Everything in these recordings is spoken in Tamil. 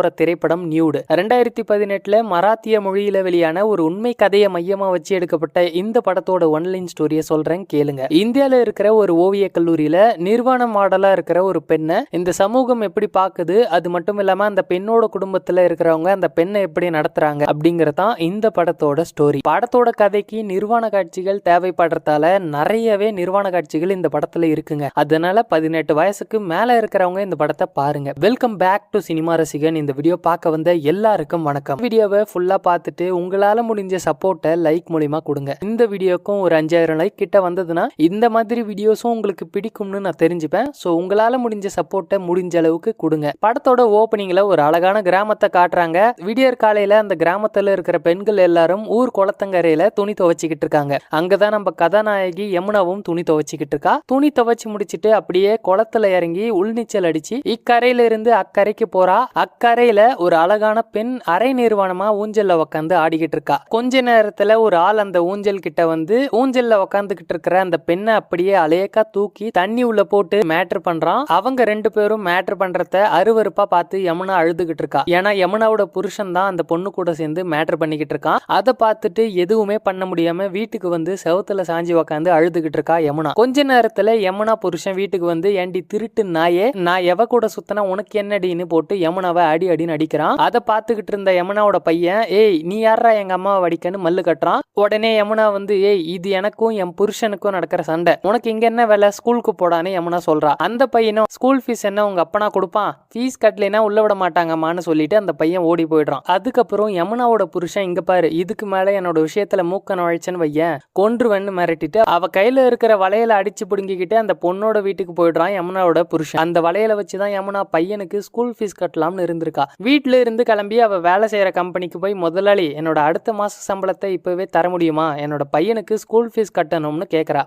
ஒரு திரைப்படம் நியூடு. 2018 மராத்திய மொழியில வெளியான ஒரு உண்மை கதையை மையமா வச்சு எடுக்கப்பட்ட இந்த படத்தோட ஒன்லைன் ஸ்டோரியை சொல்றேன் கேளுங்க. இந்தியால இருக்கிற ஒரு ஓவிய கல்லூரியில நிர்வாண மாடலா இருக்கிற ஒரு பெண்ணை இந்த சமூகம் எப்படி பாக்குது, அது மட்டும் இல்லாம அந்த பெண்ணோட குடும்பத்துல இருக்கிறவங்க அந்த பெண்ணை எப்படி நடத்துறாங்க அப்படிங்கறதான் இந்த படத்தோட ஸ்டோரி. படத்தோட கதைக்கு நிர்வாண காட்சிகள் தேவைப்படுறதால நிறையவே நிர்வாண காட்சிகள் இந்த படத்துல இருக்குங்க. அதனால 18 வயசுக்கு மேல இருக்கிறவங்க இந்த படத்தை பாருங்க. வெல்கம் பேக் டு சினிமா ரசிகன். இந்த வீடியோ பார்க்க வந்த எல்லாருக்கும் வணக்கம். வீடியோவை ஃபுல்லா பார்த்துட்டு உங்களால முடிஞ்ச சப்போர்ட்டை லைக் மூலியமா கொடுங்க. இந்த வீடியோக்கும் ஒரு 5000 லைக் கிட்ட வந்ததுன்னா இந்த மாதிரி வீடியோஸும் உங்களுக்கு பிடிக்கும்னு நான் தெரிஞ்சுப்பேன். ஸோ உங்களால முடிஞ்ச சப்போர்ட்டை முடிஞ்ச அளவுக்கு கொடுங்க. படத்தோட ஓப்பனிங்ல ஒரு அழகான கிராமத்தை காட்டுறாங்க. விடியற் காலையில அந்த கிராமத்துல இருக்கிற பெண்கள் எல்லாரும் ஊர் குளத்தங்கரையில துணி துவைச்சிக்கிட்டு இருக்காங்க. அங்கதான் நம்ம கதாநாயகி யமுனாவும் துணி துவைச்சிக்கிட்டு இருக்கா. துணி துவைச்சு முடிச்சிட்டு அப்படியே குளத்துல இறங்கி உள்நீச்சல் அடிச்சு இக்கரையில இருந்து அக்கறைக்கு போறா. அக்கறையில ஒரு அழகான பெண் அரை நிர்வாணமா ஊஞ்சல்ல உட்காந்து ஆடிக்கிட்டு இருக்கா. கொஞ்ச நேரத்துல ஒரு ஆள் அந்த ஊஞ்சல் கிட்ட வந்து ஊஞ்சல்ல உட்காந்துக்கிட்டு இருக்கிற அந்த பெண்ணை அப்படியே அலையக்கா தூக்கி தண்ணி உள்ள போட்டு மேட்ரு பண்றான். அவங்க 2 பேரும் மேட்ரு பண்றத அருவருப்பா பார்த்து யமுனா அழுதுகிட்டு இருக்கா. ஏன்னா யமுனாவோட புருஷன் தான் அந்த பொண்ணு கூட சேர்ந்து மேட்ரு பண்ணிக்கிட்டு இருக்கான். அதை பார்த்துட்டு எதுவுமே பண்ண முடியாம வீட்டுக்கு வந்து செவத்துல சாஞ்சி உட்காந்து அழுதுகிட்டு இருக்கா யமுனா. கொஞ்ச நேரத்துல யமுனா புருஷன் வீட்டுக்கு வந்து ஏண்டி திருட்டு நாயே, நான் எவ கூட சுத்தினா உனக்கு என்னடின்னு போட்டு யமுனாவை அடி அடின்னு அடிக்கிறான். அதை பார்த்துக்கிட்டு இருந்த யமுனாவோட பையன், ஏய் நீ யாரா எங்க அம்மாவை அடிக்கன்னு மல்லு கட்டுறான். உடனே யமுனா வந்து, ஏய் இது எனக்கும் என் புருஷனுக்கும் நடக்கிற சண்டை, உனக்கு இங்க என்ன வேலை, ஸ்கூலுக்கு போடான்னு யமுனா சொல்றா. அந்த பையனும், ஸ்கூல் ஃபீஸ் என்ன உங்க அப்பனா கொடுப்பான், ஃபீஸ் கட்டலைன்னா உள்ள விட மாட்டாங்கம்மான்னு சொல்லிட்டு அந்த பையன் ஓடி போயிடுறான். அதுக்கப்புறம் யமுனாவோட புருஷன், இங்க பாரு இதுக்கு மேல என்னோட விஷயத்துல மூக்க நுழைச்சன்னு வையன் கொன்றுவன்னு மிரட்டிட்டு அவ கையில இருக்கிற வளையல அடிச்சு பிடுங்கிக்கிட்டு அந்த பொண்ணோட வீட்டுக்கு போயிடுறான் யமுனாவோட புருஷன். அந்த வளையல வச்சுதான் யமுனா பையனுக்கு ஸ்கூல் ஃபீஸ் கட்டலாம்னு இருந்திருக்கா. வீட்டுல இருந்து கிளம்பி அவ வேலை செய்யற கம்பெனிக்கு போய், முதலாளி என்னோட அடுத்த மாச சம்பளத்தை இப்பவே தர முடியுமா, என்னோட பையனுக்கு ஸ்கூல் ஃபீஸ் கட்டணும்னு கேக்குறா.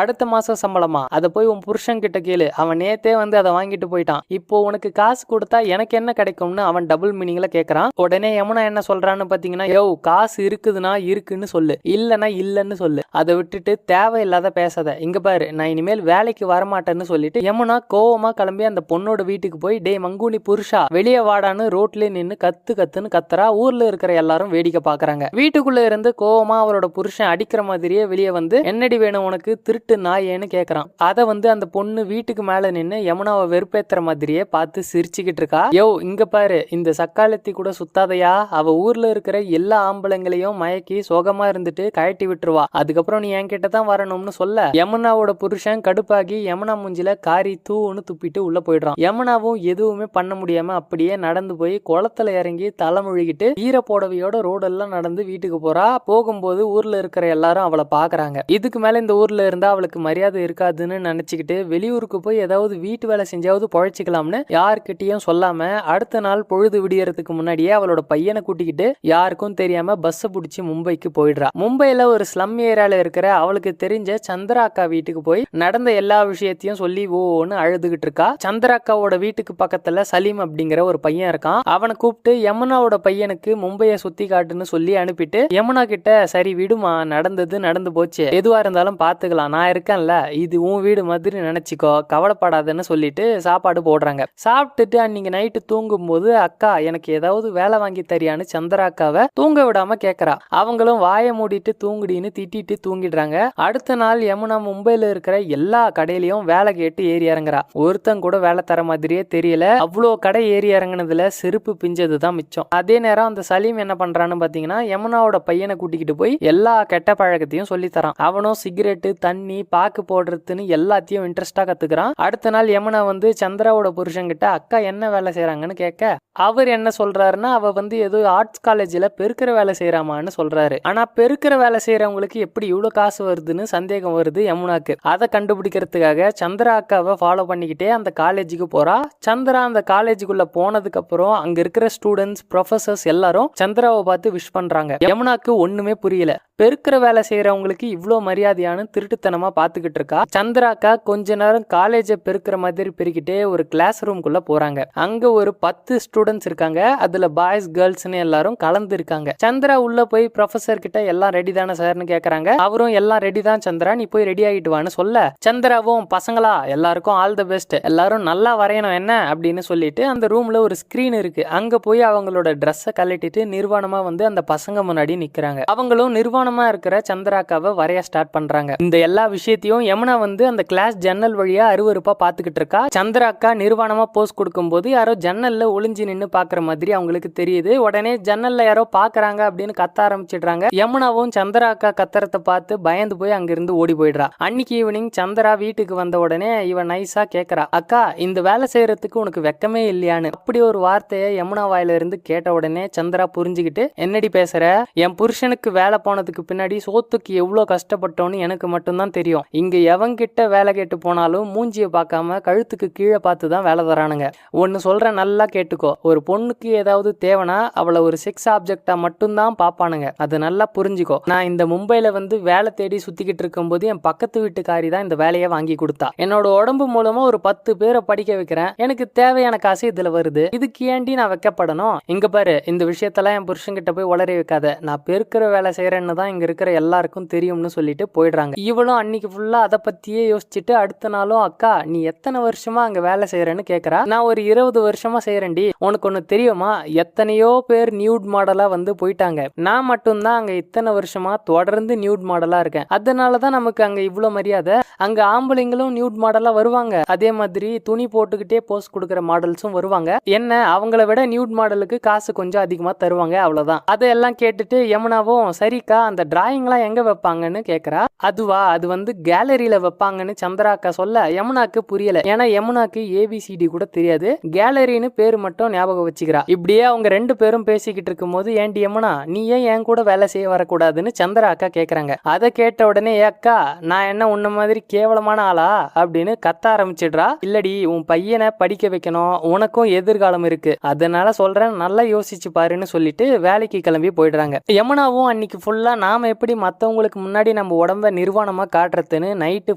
அடுத்த மாசம் சம்பளமா, அதை போய் உன் புருஷன் கிட்ட கேளு, அவன் நேத்தே வந்து அதை வாங்கிட்டு போயிட்டான், இப்போ உனக்கு காசு கொடுத்தா எனக்கு என்ன கிடைக்கும்னு அவன் டபுள் மீனிங்ல கேக்குறான். உடனே யமுனா என்ன சொல்றான்னு பாத்தீங்கன்னா, யோ காசு இருக்குதுன்னா இருக்குன்னு சொல்லு, இல்லன்னா இல்லன்னு சொல்லு, அதை விட்டுட்டு தேவையில்லாத பேசாத, இங்க பாரு நான் இனிமேல் வேலைக்கு வரமாட்டேன்னு சொல்லிட்டு யமுனா கோவமா கிளம்பி அந்த பொண்ணோட வீட்டுக்கு போய், டே மங்குனி புருஷா வெளியே வாடான்னு ரோட்ல நின்னு கத்துன்னு கத்துறா. ஊர்ல இருக்கிற எல்லாரும் வேடிக்கை பாக்குறாங்க. வீட்டுக்குள்ள இருந்து கோவமா அவளோட புருஷன் அடிக்கிற மாதிரியே வெளியே வந்து, என்னடி வேணும் உனக்கு திருட்டு நாயேன்னு கேக்குறான். அத வந்து அந்த பொண்ணு வீட்டுக்கு மேல நின்னு யமுனாவை வெறுப்பேத்துற மாதிரியே பார்த்து சிரிச்சுக்கிட்டு இருக்கா. யோ இங்க பாரு இந்த சக்காலத்தி கூட சுத்தாதையா, அவ ஊர்ல இருக்கிற எல்லா ஆம்பளைங்களையும் மயக்கி சோகமா இருந்துட்டு கழட்டி விட்டுருவா, அதுக்கப்புறம் நீ என்கிட்ட தான் வரணும்னு சொல்ல யமுனாவோட புருஷன் கடுப்பாகி யமுனா மூஞ்சில காரி தூன்னு துப்பிட்டு உள்ள போயிடுறான். யமுனாவும் எதுவுமே பண்ண முடியாம அப்படியே நடந்து போய் குளத்துல இறங்கி தலைமுழுகிட்டு ஈரப்போடவையோட ரோடெல்லாம் நடந்து வீட்டுக்கு போறா. போகும்போது ஊர்ல இருக்கிற எல்லாரும் அவளை பாக்குறாங்க. இதுக்கு மேல இந்த ஊர்ல இருந்தா அவளுக்கு மரியாதை இருக்காதுன்னு நினைச்சுக்கிட்டு வெளியூருக்கு போய் ஏதாவது வீட்டு வேலை செஞ்சாவது பொழைச்சிக்கலாம்னு யாருக்கிட்டையும் சொல்லாம அடுத்த நாள் பொழுது விடியறதுக்கு முன்னாடியே அவளோட பையனை கூட்டிக்கிட்டு யாருக்கும் தெரியாம பஸ் பிடிச்சி மும்பைக்கு போயிடுறா. மும்பைல ஒரு ஸ்லம் ஏரியால இருக்கிற அவளுக்கு தெரிஞ்ச சந்திரா அக்கா வீட்டுக்கு போய் நடந்த எல்லா விஷயத்தையும் சொல்லி ஓன்னு அழுதுகிட்டு இருக்கா. சந்திரா அக்காவோட வீட்டுக்கு பக்கத்துல சலீம் அப்படிங்கிற ஒரு பையன் இருக்கான். அவனை கூப்பிட்டு யமுனாவோட பையனுக்கு மும்பையை சுத்தி காட்டுன்னு சொல்லி அனுப்பிட்டு யமுனா கிட்ட, சரி விடுமா நடந்தது நடந்து போச்சு, எதுவா இருந்தாலும் பாத்துக்கலாம், நான் இருக்கேன்ல, இது உன் வீடு மாதிரி நினைச்சிக்கோ, கவலைப்படாதன்னு சொல்லிட்டு சாப்பாடு போடுறாங்க. சாப்பிட்டுட்டு அன்னைக்கு நைட்டு தூங்கும் போது, அக்கா எனக்கு ஏதாவது வேலை வாங்கி தரியான்னு சந்திரா அக்காவை தூங்க விடாம கேக்குறா. அவங்களும் வாயை மூடிட்டு தூங்குடின்னு திட்டிட்டு தூங்கிடுறாங்க. அடுத்த நாள் யமுனா மும்பைல இருக்கிற எல்லா கடையிலயும் வேலை கேட்டு ஏறி இறங்குறா. ஒருத்தன் கூட வேலை தர மாதிரியே தெரியல. அவ்வளோ கடை ஏறி இறங்குனதுல செருப்பு பிஞ்சதுதான் மிச்சம். அதே நேரம் அந்த சலீம் என்ன பண்றான்னு பாத்தீங்கன்னா, யமுனாவோட பையனை கூட்டிக்கிட்டு போய் எல்லா கெட்ட பழக்கத்தையும் சொல்லி தரான். அவனும் சிகரெட்டு தண்ணி பாக்கு போடுறதுன்னு எல்லாத்தையும் இன்ட்ரெஸ்டா கத்துக்கிறான். அடுத்த நாள் யமுனா வந்து சந்திராவோட புருஷன் கிட்ட, அக்கா என்ன வேலை செய்யறாங்கன்னு கேட்க, அவர் என்ன சொல்றாருன்னா, அவ வந்து ஏதோ ஆர்ட்ஸ் காலேஜ்ல பெருக்கிற வேலை செய்யறாமான்னு சொல்றாரு. ஆனா பெருக்கிற வேலை செய்யறவங்களுக்கு எப்படி இவ்வளவு காசு வருதுன்னு சந்தேகம் வருது யமுனாக்கு. அதை கண்டுபிடிக்கிறதுக்காக சந்திரா அக்காவை ஃபாலோ பண்ணிக்கிட்டே அந்த காலேஜுக்கு போறா. சந்திரா அந்த காலேஜுக்குள்ள போனதுக்கு அப்புறம் அங்க இருக்கிற ஸ்டூடெண்ட்ஸ் ப்ரொஃபசர்ஸ் எல்லாரும் சந்திராவை பார்த்து விஷ் பண்றாங்க. யமுனாக்கு ஒண்ணுமே புரியல. பெருக்கிற வேலை செய்யறவங்களுக்கு இவ்வளோ மரியாதையான திருட்டுத்தனமா பாத்துக்கிட்டு இருக்கா. சந்திராக்கா கொஞ்ச நேரம் காலேஜை பெருக்கிற மாதிரி பெருக்கிட்டே ஒரு கிளாஸ் ரூம்குள்ள போறாங்க. அங்க ஒரு 10 ஸ்டூடெண்ட்ஸ் இருக்காங்க. அதுல பாய்ஸ் கேர்ள்ஸ்னு எல்லாரும் கலந்து இருக்காங்க. சந்திரா உள்ள போய் ப்ரொஃபசர் கிட்ட எல்லாம் ரெடி தானே சார்னு கேக்குறாங்க. அவரும் எல்லாம் ரெடி தான் சந்திரா, நீ போய் ரெடி ஆகிட்டு வான்னு சொல்ல, சந்திராவும் பசங்களா எல்லாருக்கும் ஆல் தி பெஸ்ட், எல்லாரும் நல்லா வரையணும் என்ன அப்படின்னு சொல்லிட்டு அந்த ரூம்ல ஒரு ஸ்கிரீன் இருக்கு. அங்க போய் அவங்களோட ட்ரெஸ்ஸை கழட்டிட்டு நிர்வாணமா வந்து அந்த பசங்க முன்னாடி நிக்கிறாங்க. அவங்களும் நிர்வாணமா இருக்கிற சந்திராக்காவை வரைய ஸ்டார்ட் பண்றாங்க. இந்த எல்லா விஷயத்தையும் யமுனா வந்து அந்த கிளாஸ் ஜன்னல் வழியா அருவருப்பா பாத்துக்கிட்டு இருக்கா. சந்திராக்கா நிர்வாணமா போஸ் கொடுக்கும்போது யாரோ ஜன்னல்ல ஒளிஞ்சு நின்னு பாக்குற மாதிரி அவங்களுக்கு தெரியுது. உடனே ஜன்னல்ல யாரோ பாக்குறாங்க அப்படின்னு கத்த ஆரம்பிச்சிடுறாங்க. யமுனாவும் சந்திராக்கா கத்துறத பார்த்து பயந்து போய் அங்கிருந்து ஓடி போயிடுறா. அன்னைக்கு ஈவினிங் சந்திரா வீட்டுக்கு வந்த உடனே இவன் நைஸா கேக்குறா, அக்கா இந்த வேலை செய்யறதுக்கு உனக்கு வெக்கமே இல்லையான்னு. அப்படி ஒரு வார்த்தையை யமுனா வாயில இருந்து கேட்ட உடனே சந்திரா புரிஞ்சுக்கிட்டு, என்னடி பேசுற, என் புருஷனுக்கு வேலை போனதுக்கு பின்னாடி சோத்துக்கு எவ்வளவு கஷ்டப்பட்டோன்னு எனக்கு மட்டும்தான் தெரியும். இங்க எவங்கிட்ட வேலை கேட்டு போனாலும் மூஞ்சிய பார்க்காம கழுத்துக்கு கீழே பார்த்து தான் வேலை தரானுங்க. ஒன்னு சொல்ற நல்லா கேட்டுக்கோ, ஒரு பொண்ணுக்கு ஏதாவது தேவைனா அவளை ஒரு செக்ஸ் ஆப்ஜெக்டா மட்டும்தான் பாப்பானுங்க. அது நல்லா புரிஞ்சுக்கோ. நான் இந்த மும்பைல வந்து வேலை தேடி சுத்திக்கிட்டு இருக்கும் போது என் பக்கத்து வீட்டுக்காரி தான் இந்த வேலையை வாங்கி கொடுத்தா. என்னோட உடம்பு மூலமா ஒரு 10 பேரை படிக்க வைக்கிறேன். எனக்கு தேவையான காசு இதுல வருது. இதுக்கு ஏண்டி நான் வைக்கப்படணும்? இங்க பாரு, இந்த விஷயத்தெல்லாம் என் புருஷன்கிட்ட போய் உளறி வைக்காத. நான் பெருக்கிற வேலை செய்யறேன்னு தான் இங்க இருக்கிற எல்லாருக்கும் தெரியும்னு சொல்லிட்டு போயிடுறாங்க. இவளும் அன்னைக்கு ஃபுல்லா அதை பத்தியே யோசிச்சுட்டு அடுத்த நாளும், அக்கா நீ எத்தனை வருஷமா அங்க வேலை செய்யறேன்னு கேக்குறா. நான் ஒரு 20 வருஷமா செய்யறேன்டி. உனக்கு ஒண்ணு தெரியுமா, எத்தனையோ பேர் நியூட் மாடலா வந்து போயிட்டாங்க. நான் மட்டும்தான் அங்க இத்தனை வருஷமா தொடர்ந்து நியூட் மாடலா இருக்கேன். அதனாலதான் நமக்கு அங்க இவ்வளவு மரியாதை. அங்க ஆம்பளைங்களும் நியூட் மாடலா வருவாங்க. அதே மாதிரி துணி போட்டுக்கிட்டே போஸ்ட் கொடுக்குற மாடல்ஸும் வருவாங்க. என்ன, அவங்கள விட நியூட் மாடலுக்கு காசு கொஞ்சம் அதிகமா தருவாங்க, அவ்வளவுதான். அதையெல்லாம் கேட்டுட்டு யமுனாவும், சரிக்கா அந்த டிராயிங்லாம் எங்க வைப்பாங்கன்னு கேக்குறா. அதுவா, அது வந்து கேலரியில வைப்பாங்கன்னு சந்திராக்கா சொல்ல யமுனாக்கு புரியல. ஏன்னா யமுனாக்கு ABCD கூட தெரியாது. கேலரின்னு பேரு மட்டும் ஞாபகம் வச்சுக்கிறா. இப்படியே அவங்க 2 பேரும் பேசிக்கிட்டு இருக்கும் போது, ஏன்டி யமுனா நீ ஏன் என் கூட வேலை செய்ய வரக்கூடாதுன்னு சந்திராக்கா கேக்குறாங்க. அதை கேட்ட உடனே, அக்கா நான் என்ன உன்ன மாதிரி கேவலமான ஆளா அப்படின்னு கத்த ஆரம்பிச்சிடுறா. இல்லடி, உன் பையனை படிக்க வைக்கணும், உனக்கும் எதிர்காலம் இருக்கு, அதனால சொல்றேன், நல்லா யோசிச்சு பாருன்னு சொல்லிட்டு வேலைக்கு கிளம்பி போயிடுறாங்க. யமுனாவும் அன்னைக்கு ஃபுல்லா நாம எப்படி மத்தவங்களுக்கு முன்னாடி நம்ம உடம்ப நிர்வாணமா காட்டுறதுன்னு நைட்டு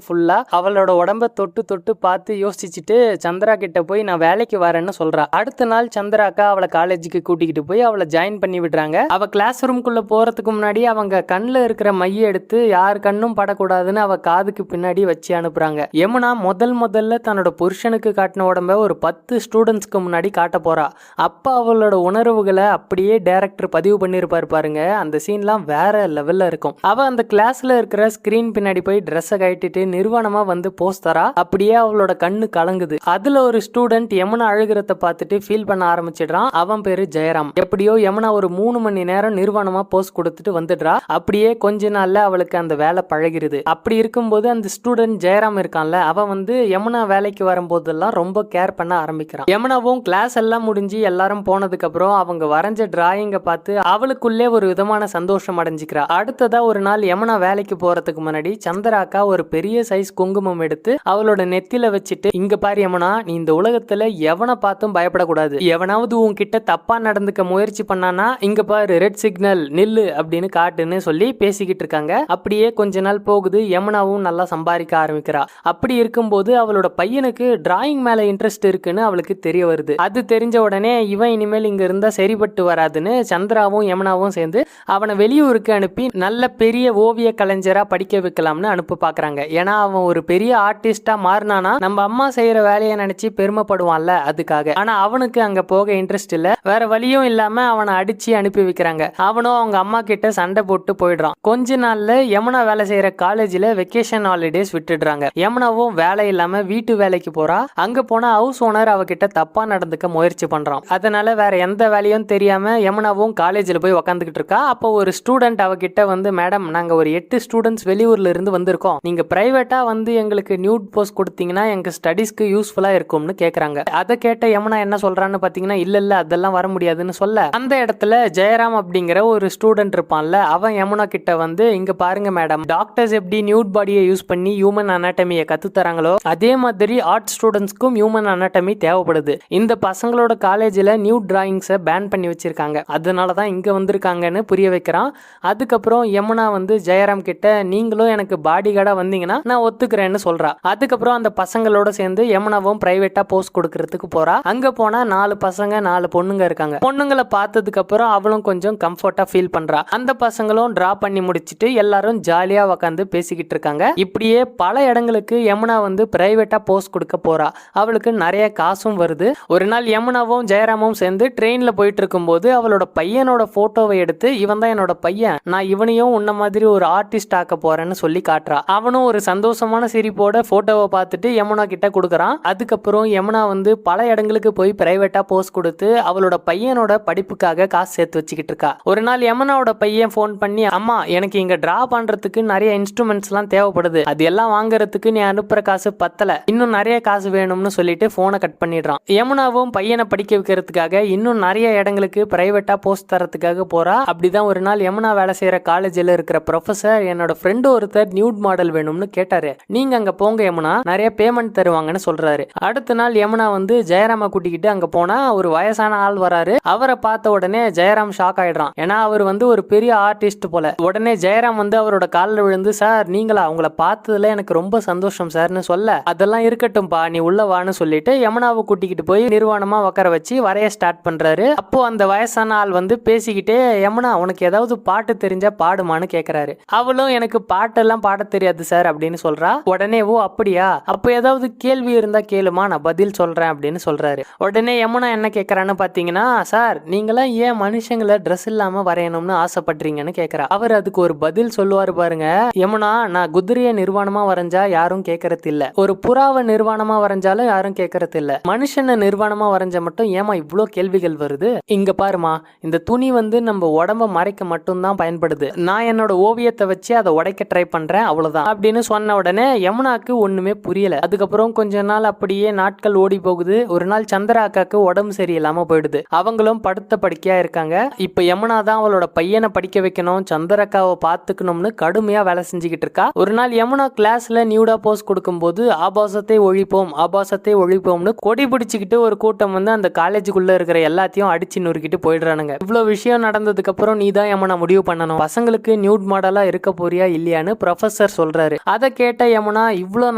ஃபுல்லா அவளோட உடம்ப தொட்டு தொட்டு பார்த்து யோசிச்சுட்டு சந்திரா கிட்ட போய் நான் வேலைக்கு வரேன்னு சொல்றா. அடுத்த நாள் சந்திராக்கா அவளை காலேஜுக்கு கூட்டிக்கிட்டு போய் அவளை ஜாயின் பண்ணி விடுறாங்க. அவ கிளாஸ் ரூம்குள்ள போறதுக்கு முன்னாடி அவங்க கண்ணுல இருக்கிற மைய எடுத்து யார் கண்ணும் படக்கூடாதுன்னு அவ காதுக்கு பின்னாடி வச்சு அனுப்புறாங்க. யமுனா முதல்ல தன்னோட புருஷனுக்கு காட்டின உடம்ப ஒரு 10 ஸ்டூடெண்ட்ஸ்க்கு முன்னாடி காட்ட போறா. அப்ப அவளோட உணர்வுகளை அப்படியே டைரக்டர் பதிவு பண்ணிருப்பாரு பாருங்க. அந்த சீன்லாம் வேற லெவல்ல இருக்கும். அவ அந்த கிளாஸ்ல இருக்கிற ஸ்கிரீன் பின்னாடி போய் ட்ரெஸ்ஸை கட்டிட்டு நிர்வாணமா வந்து போஸ்ட் தரா. அப்படியே அவளோட கண்ணு கலங்குது. அதுல ஒரு ஸ்டூடெண்ட் யமுனா அழுகிறத பார்த்துட்டு ஃபீல் பண்ண ஆரம்பிச்சிடுறான். அவன் பேரு ஜெயராம். எப்படியோ யமுனா ஒரு 3 மணி நேரம் நிர்வாணமா போஸ்ட் கொடுத்துட்டு வந்துடுறா. அப்படியே கொஞ்ச நாள்ல அவளுக்கு அந்த வேலை பழகிருது. அப்படி இருக்கும்போது அந்த ஸ்டூடெண்ட் ஜெயராம் இருக்கான்ல, அவன் வந்து யமுனா வேலைக்கு வரும்போதெல்லாம் ரொம்ப கேர் பண்ண ஆரம்பிக்கிறான். யமுனாவும் கிளாஸ் எல்லாம் முடிஞ்சு எல்லாரும் போனதுக்கு அப்புறம் அவங்க வரைஞ்ச டிராயிங்க பார்த்து அவளுக்குள்ளே ஒரு விதமான சந்தோஷம் அடைஞ்சிக்கிறா. அடுத்ததா ஒரு நாள் யமுனா வேலைக்கு போறதுக்கு முன்னாடி சந்திராக்கா ஒரு பெரிய சைஸ் குங்குமம் எடுத்து அவளோட நெத்தில வச்சுட்டு, இங்க பாரு யமுனா, நீ இந்த உலகத்துல எவனை பார்த்தும் பயப்படக்கூடாது. எவனாவது உன்கிட்ட தப்பா நடந்துக்க முயற்சி பண்ணானா இங்க பாரு ரெட் சிக்னல், நில்லு அப்படின்னு காட்டுன்னு சொல்லி பேசிக்கிட்டு இருக்காங்க. அப்படியே கொஞ்ச நாள் போகுது. யமுனாவும் நல்லா சம்பாதிக்க ஆரம்பிக்கிறா. அப்படி இருக்கும்போது அவளோட பையனுக்கு டிராயிங் மேல இன்ட்ரெஸ்ட் இருக்குன்னு அவளுக்கு தெரிய வருது. அது தெரிஞ்ச உடனே இவன் இனிமேல் இங்க இருந்தா சரிபட்டு வராதுன்னு சந்திராவும் யமுனாவும் சேர்ந்து அவனை வெளியூருக்கு அனுப்பி நல்ல பெரிய ஓவிய கலைஞரா படிக்க வைக்கலாம்னு அனுப்ப பாக்குறாங்க. ஏன்னா அவன் ஒரு பெரிய ஆர்டிஸ்டா மாறினானா நம்ம அம்மா செய்யற வேலையை நினைச்சு பெருமைப்படுவான்ல, அதுக்காக. ஆனா அவனுக்கு அங்க போக இன்ட்ரெஸ்ட் இல்ல. வேற வழியும் இல்லாம அவனை அடிச்சு அனுப்பி வைக்கிறாங்க. அவனும் அவங்க அம்மா கிட்ட சண்டை போட்டு போயிடுறான். கொஞ்ச நாள்ல யமுனா வேலை செய்யற காலேஜ்ல வெக்கேஷன் ஹாலிடேஸ் விட்டுடுறாங்க. யமுனாவும் வேலை இல்லாம வீட்டு வேலைக்கு போறா. அங்க போனா ஹவுஸ் ஓனர் அவகிட்ட தப்பா நடந்துக்க முயற்சி பண்றான். அதனால வேற எந்த வேலையும் தெரியாம யமுனாவும் காலேஜ்ல போய் உக்காந்துக்கிட்டு இருக்கா. அப்போ ஒரு ஸ்டூடெண்ட் அவகிட்ட வந்து, மேடம் நாங்க ஒரு 8 ஸ்டூடெண்ட்ஸ் வெளியூர்ல இருந்து வந்திருக்கோம், நீங்க பிரைவேட்டா வந்து எங்களுக்கு நியூட் போஸ்ட் கொடுத்தீங்கன்னா எங்க ஸ்டடிஸ்க்கு யூஸ்ஃபுல்லா இருக்கும்னு கேக்குறாங்க. அதை கேட்ட யமுனா என்ன சொல்றான்னு பாத்தீங்கன்னா, இல்ல அதெல்லாம் வர முடியாதுன்னு சொல்ல, அந்த இடத்துல ஜெயராம் அப்படிங்கிற ஒரு ஸ்டூடெண்ட் இருப்பான்ல, அவன் யமுனா கிட்ட வந்து, இங்க பாருங்க மேடம், டாக்டர்ஸ் எப்படி நியூட் பாடியை யூஸ் பண்ணி ஹியூமன் அனாட்டமியை கத்து தராங்களோ அதே மாதிரி ஆர்ட் ஸ்டூடெண்ட்ஸ்க்கும் ஹியூமன் அனாட்டமி தேவைப்படுது. இந்த பசங்களோட காலேஜ்ல நியூட் டிராயிங்ஸை பேன் பண்ணி வச்சிருக்காங்க, அதனாலதான் இங்க வந்திருக்காங்கன்னு புரிய வைக்கிறான். அதுக்கப்புறம் யமுனா வந்து ஜெயராம் கிட்ட, நீங்களும் எனக்கு பாடி கார்டா வந்தீங்கன்னா நான் ஒத்துக்கிறேன்னு சொல்றா. அதுக்கப்புறம் அந்த பசங்களோட சேர்ந்து யமுனாவும் பிரைவேட்டா போஸ்ட் கொடுக்கறதுக்கு போறா. அங்க போனா 4 பசங்க 4 பொண்ணுங்க இருக்காங்க. பொண்ணுங்களை பார்த்ததுக்கு அப்புறம் அவளும் கொஞ்சம் கம்ஃபர்ட்டா ஃபீல் பண்றா. அந்த பசங்களும் டிரா பண்ணி முடிச்சிட்டு எல்லாரும் ஜாலியா உட்காந்து பேசிக்கிட்டு இருக்காங்க. இப்படியே பல இடங்களுக்கு யமுனா வந்து பிரைவேட்டா போஸ்ட் கொடுக்க போறா. அவளுக்கு நிறைய காசும் வருது. ஒரு நாள் யமுனாவும் ஜெயராமும் சேர்ந்து ட்ரெயின்ல போயிட்டு இருக்கும்போது அவளோட பையனோட போட்டோவை எடுத்து இவன் தான் என்னோட பையன், நான் இவனையும் உன்ன மாதிரி ஒரு ஆர்டிஸ்ட் ஆக்க போறேன்னு சொல்லி காட்டுறா. அவனும் ஒரு சந்தோஷமான சிரிப்போட போட்டோவை பார்த்துட்டு யமுனா கிட்ட கொடுக்குறான். அதுக்கப்புறம் யமுனா வந்து பல இடங்களுக்கு போய் பிரைவேட்டா போஸ்ட் கொடுத்து அவளோட பையனோட படிப்புக்காக காசு சேர்த்து வச்சுக்கிட்டு இருக்கா. ஒரு நாள் யமுனாவோட பையன் போன் பண்ணி, அம்மா எனக்கு இங்க டிரா பண்றதுக்கு நிறைய இன்ஸ்ட்ருமெண்ட்ஸ் எல்லாம் தேவைப்படுது, அது எல்லாம் வாங்குறதுக்கு நீ அனுப்புற காசு பத்தல, இன்னும் நிறைய காசு வேணும்னு சொல்லிட்டு போனை கட் பண்ணிடுறான். யமுனாவும் பையனை படிக்க வைக்கிறதுக்காக இன்னும் நிறைய இடங்களுக்கு பிரைவேட்டா போஸ்ட் தரத்துக்காக போறா. அப்படிதான் ஒரு நாள் யமுனா வேலை செய்யற காலேஜில் இருக்கிற ப்ரொஃபசர் என்னோட ஃப்ரெண்டு ஒருத்தர் நியூட் மாடல் வேணும்னு கேட்டாரு, நீங்க அங்க போங்க யமுனா, நிறைய பேமெண்ட் தருவாங்கன்னு சொல்றாரு. அடுத்த நாள் யமுனா வந்து ஜெயராம கூட்டிக்கிட்டு அங்க போனா ஒரு வயசான ஆள் வராரு. அவரை பார்த்த உடனே ஜெயராம் ஷாக் ஆயிடுறான். ஏன்னா அவர் வந்து ஒரு பெரிய ஆர்டிஸ்ட் போல. உடனே ஜெயராம் வந்து அவரோட காலில் விழுந்து, சார் நீங்களா, உங்களை பார்த்ததுல எனக்கு ரொம்ப சந்தோஷம் சார்னு சொல்ல, அதெல்லாம் இருக்கட்டும்பா நீ உள்ள வான்னு சொல்லிட்டு யமுனாவை கூட்டிக்கிட்டு போய் நிர்வாணமா உட்கார வச்சு வரைய ஸ்டார்ட் பண்றாரு. அப்போ அந்த வயசான ஆள் வந்து பேசிக்கிட்டே, யமுனா உனக்கு ஏதாவது பாட்டு தெரிஞ்சா பாடுமான்னு கேக்குறாரு. அவளும் எனக்கு பாட்டெல்லாம் பாட தெரியாது சார் அப்படின்னு சொல்றா. உடனே ஓ அப்படியா, அப்போ ஏதாவது கேள்வி இருந்தா கேளுமா, நான் பதில் சொல்றேன் அப்படின்னு சொல்றாரு. உடனே யமுனா என்ன கேக்குறான்னு பாத்தீங்கன்னா, சார் நீங்களாம் ஏன் மனுஷங்களை ட்ரெஸ் இல்லாம வரையணும்னு ஆசைப்படுறீங்கன்னு கேக்குறா. அவர் அதுக்கு ஒரு பதில் சொல்லுவாரு பாருங்க, யமுனா நான் குதிரையை நிர்வாணமா வரைஞ்சா யாரும் கேட்கறது இல்ல, ஒரு புறாவை நிர்வாணமா வரைஞ்சாலும் யாரும் கேட்கறது இல்ல, மனுஷனை நிர்வாணமா வரைஞ்ச மட்டும் ஏமா இவ்வளோ கேள்விகள் வருது, இங்க பாருமா இந்த துணி வந்து நம்ம உடம்ப மறைக்க மட்டும்தான் பயன்படுது, நான் என்னோட ஓவியத்தை வச்சு அதை உடைக்க ட்ரை பண்றேன் அவ்வளவுதான் அப்படின்னு சொன்ன உடனே யமுனாக்கு ஒண்ணுமே புரியல. அதுக்கப்புறம் கொஞ்ச நாள் அப்படியே நாட்கள் ஓடி போகுது. ஒரு நாள் சந்திரா அக்காக்கு உடம்பு சரியில்லாம போயிடுது. அவங்களும் படுத்த படுக்கையா இருக்காங்க. இப்ப யமுனா தான் அவளோட பையனை படிக்க வைக்கணும், சந்திரக்காவை பார்த்துக்கணும்னு கடுமையா வேலை செஞ்சுக்கிட்டு இருக்கா. ஒரு நாள் யமுனா கிளாஸ்ல நியூடா போஸ்ட் கொடுக்கும்போது ஆபாசத்தை ஒழிப்போம் ஆபாசத்தை ஒழிப்போம்னு கொடி பிடிச்சிக்கிட்டு ஒரு கூட்டம் வந்து அந்த காலேஜுக்குள்ள இருக்கிற எல்லாத்தையும் அடிச்சு நொறுக்கிட்டு போயிடுறானுங்க. இவ்வளவு விஷயம் நடந்ததுக்கு அப்புறம் நீ தான் யமுனா முடிவு பண்ணணும், பசங்களுக்கு நியூட் மாடலா இருக்க போறியா இல்லையான்னு ப்ரொஃபசர் சொல்றாரு. அதை கேட்ட யமுனா, இவ்வளவு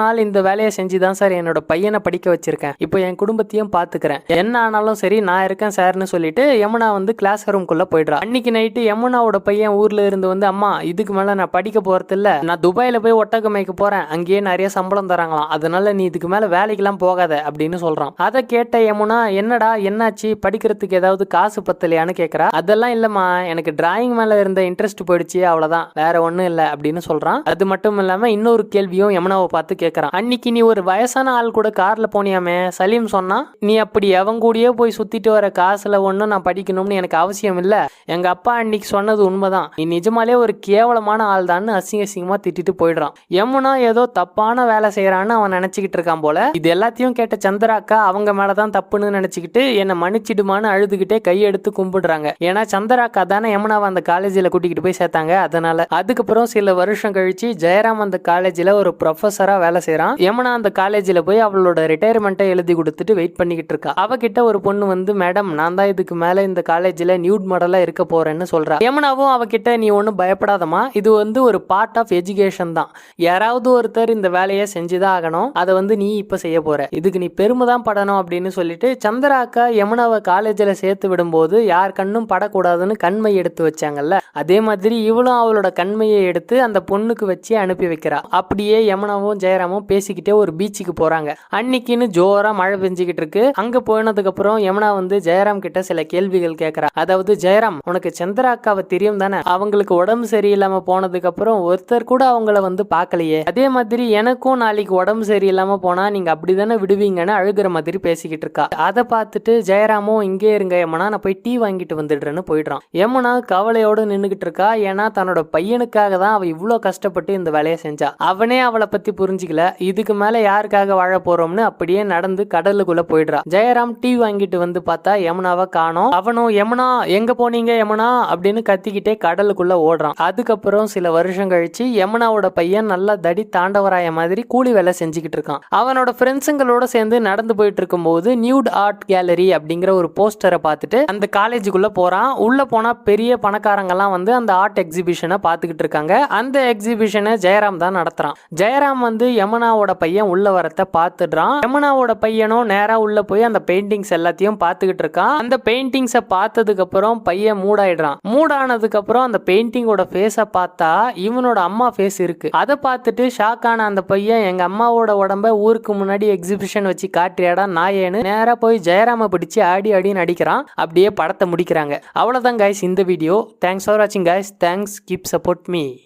நாள் இந்த வேலையை செஞ்சுதான் சார் என்னோட பையனை படிக்க வச்சிருக்கேன், இப்போ என் குடும்பத்தையும் பாத்துக்கிறேன், என்ன ஆனாலும் சரி நான் இருக்கேன் சார்னு சொல்லிட்டு யமுனா வந்து கிளாஸ் ரூம்குள்ள போயிடுறா. அன்னைக்கு நைட்டு யமுனாவோட பையன் ஊர்ல இருந்து வந்து, அம்மா இதுக்கு மேல நான் படிக்க போறது இல்ல, நான் துபாயில போய் ஒட்டகமைக்க போறேன், அங்கேயே நிறைய சம்பளம் தராங்களாம், அதனால நீ இதுக்கு மேல வேலைக்கெல்லாம் போகாத அப்படின்னு சொல்றான். அதை கேட்ட யமுனா, என்னடா என்னாச்சு, படிக்கிறதுக்கு ஏதாவது காசு பத்தலையான்னு கேக்குறா. அதெல்லாம் இல்லம்மா, எனக்கு டிராயிங் மேல இருந்த இன்ட்ரெஸ்ட் போயிடுச்சு அவ்வளவுதான், வேற ஒண்ணும் இல்ல அப்படின்னு சொல்றான். அது மட்டும் இல்லாம இன்னொரு கேள்வியும் யமுனாவை பார்த்து கேட்கறான். அன்னைக்கு நீ ஒரு வயசான ஆள் கூட கார்ல போனியாமே, சலீம் சொன்னா, நீ அப்படி அவங்க கூடயே போய் சுத்திட்டு வர காசுல ஒன்னும் நான் படிக்கணும்னு எனக்கு அவசியம் இல்ல, எங்க அப்பா அன்னைக்கு சொன்னது உண்மைதான், நீ நிஜமாலே ஒரு கேவலமான ஆள் தான் அசிங்கமா திட்டிட்டு போயிடுறான். யமுனா ஏதோ தப்பான வேலை செய்யறான்னு அவன் நினைச்சுக்கிட்டு இருக்கான் போல. இது எல்லாத்தையும் கேட்ட சந்திராக்கா அவங்க மேலதான் தப்புன்னு நினைச்சுக்கிட்டு என்ன மன்னிச்சிடுமான்னு அழுதுகிட்டே கையெடுத்து கும்பிடுறாங்க. ஏன்னா சந்திராக்கா தானே யமுனாவை அந்த காலேஜில் கூட்டிகிட்டு போய் சேர்த்தாங்க. அதனால அதுக்கப்புறம் சில வருஷம் கழிச்சு ஜெயராம் அந்த காலேஜில் ஒரு ப்ரொஃபஸரா வேலை செய்யறான். யமுனா அந்த காலேஜில் போய் அவளோட ரிட்டையர்மெண்ட்டை எழுதி கொடுத்துட்டு வெயிட் பண்ணிக்கிட்டு இருக்கா. அவகிட்ட ஒரு பொண்ணு வந்து, மேடம் நான் தான் இதுக்கு மேல இந்த காலேஜில் நியூட் மாடலா இருக்க போறேன்னு சொல்றா. யமுனாவும் அவகிட்ட, நீ ஒன்னும் பயப்படாதமா, இது வந்து ஒரு பார்ட் ஆஃப் எஜுகேஷன் தான், யாராவது ஒருத்தர் இந்த வேலையை செஞ்சுதான் ஆகணும், அதை வந்து நீ இப்ப செய்ய போற, இதுக்கு நீ பெருமை தான் படணும் அப்படின்னு சொல்லிட்டு சந்திரா அக்கா யமுனாவை காலேஜில் சேர்த்து விடும்போது யார் கண்ணும் படக்கூடாதுன்னு கண்மை எடுத்து வச்சாங்கல்ல, அதே மாதிரி இவளும் அவளோட கண்மையை எடுத்து அந்த பொண்ணுக்கு வச்சு அனுப்பி வைக்கிறா. அப்படியே யமுனாவும் ஜெயராமும் பேசிக்கிட்டே ஒரு பீச்சுக்கு போறாங்க. அன்னைக்குன்னு ஜோரா மழை பெஞ்சுக்கிட்டு இருக்கு. அங்க போனதுக்கு அப்புறம் யமுனா வந்து ஜெயராம் கிட்ட சில கேள்விகள் கேட்கறா. அதாவது, ஜெயராம் உனக்கு சந்திரா அக்காவை தெரியும் தானே, அவங்களுக்கு உடம்பு சரியில்லாம போனதுக்கு அப்புறம் ஒருத்தர் கூட அவங்கள வந்து பார்க்கலையே, அதே மாதிரி எனக்கும் நாளைக்கு உடம்பு சரியில்லாம போனா நீங்க அப்படிதானே விடுவீங்கன்னு அழுகிற மாதிரி பேசிக்கிட்டு இருக்கா. அதை பார்த்துட்டு ஜெயராமும், இங்கே இருங்க யமுனா, நான் போய் டீ வாங்கிட்டு வந்துடுறேன்னு போயிடுறான். யமுனா கவலையோடு நின்னுகிட்டு இருக்கா. ஏன்னா தன்னோட பையனுக்காக தான் அவ இவ்வளோ கஷ்டப்பட்டு இந்த வேலையை செஞ்சா. அவனே அவளை பத்தி புரிஞ்சுக்கல, இதுக்கு மேல யாருக்காக வாழ போறோம்னு அப்படியே நடந்து கடலுக்குள்ள போயிடுறா. ஜெயராம் டீ வாங்கிட்டு வந்து பார்த்தா யமுனாவை காணோம். அவனும், யமுனா எங்க போனீங்க யமுனா அப்படின்னு கத்திக்கிட்டே கடலுக்குள்ள ஓடுறான். அதுக்கப்புறம் சில வருஷம் கழிச்சு யமுனாவோட பையன் நல்லா தடி தாண்டவராய மாதிரி கூலி வேலை செஞ்சுக்கிட்டு இருக்கான். அவனோட ஃப்ரெண்ட்ஸுங்களோட சேர்ந்து நடந்து போயிட்டு இருக்கும்போது நியூட் ஆர்ட் கேலரி அப்படிங்கிற ஒரு போஸ்டரை பார்த்துட்டு அந்த காலேஜுக்குள்ள போறான். உள்ள போனா பெரிய பணக்காரங்கெல்லாம் வந்து அந்த ஆர்ட் எக்ஸிபிஷனை பார்த்துக்கிட்டு இருக்காங்க. அந்த எக்ஸிபிஷனை ஜெயராம் தான் நடத்துறான். ஜெயராம் வந்து யமுனாவோட பையன் உள்ள வரத்த பார்த்துடுறான். யமுனாவோட பையனும் நேரா உள்ள போய் அந்த பெயிண்டிங்ஸ் எல்லாத்தையும் பார்த்துக்கிட்டு இருக்கான். அந்த பெயிண்டிங்ஸை பார்த்ததுக்கு அப்புறம் பையன் மூடாயிடுறான். மூடானதுக்கு அப்புறம் அந்த பெயிண்டிங்கோட ஃபேஸை பார்த்தா இவனோட அம்மா ஃபேஸ் இருக்கு. அதை பார்த்துட்டு ஷாக் ஆன அந்த பையன், எங்க அம்மாவோட உடம்ப ஊருக்கு முன்னாடி எக்ஸிபிஷன் வச்சு காட்டுறியாடா நாயேன்னு நேரா நேராக போய் ஜெயராம பிடிச்சி ஆடி ஆடின்னு அடிக்கிறான். அப்படியே படத்தை முடிக்கிறாங்க. அவ்வளோதான் கைஸ் இந்த வீடியோ. தேங்க்ஸ் ஃபார் வாட்சிங் guys. Thanks, keep support me.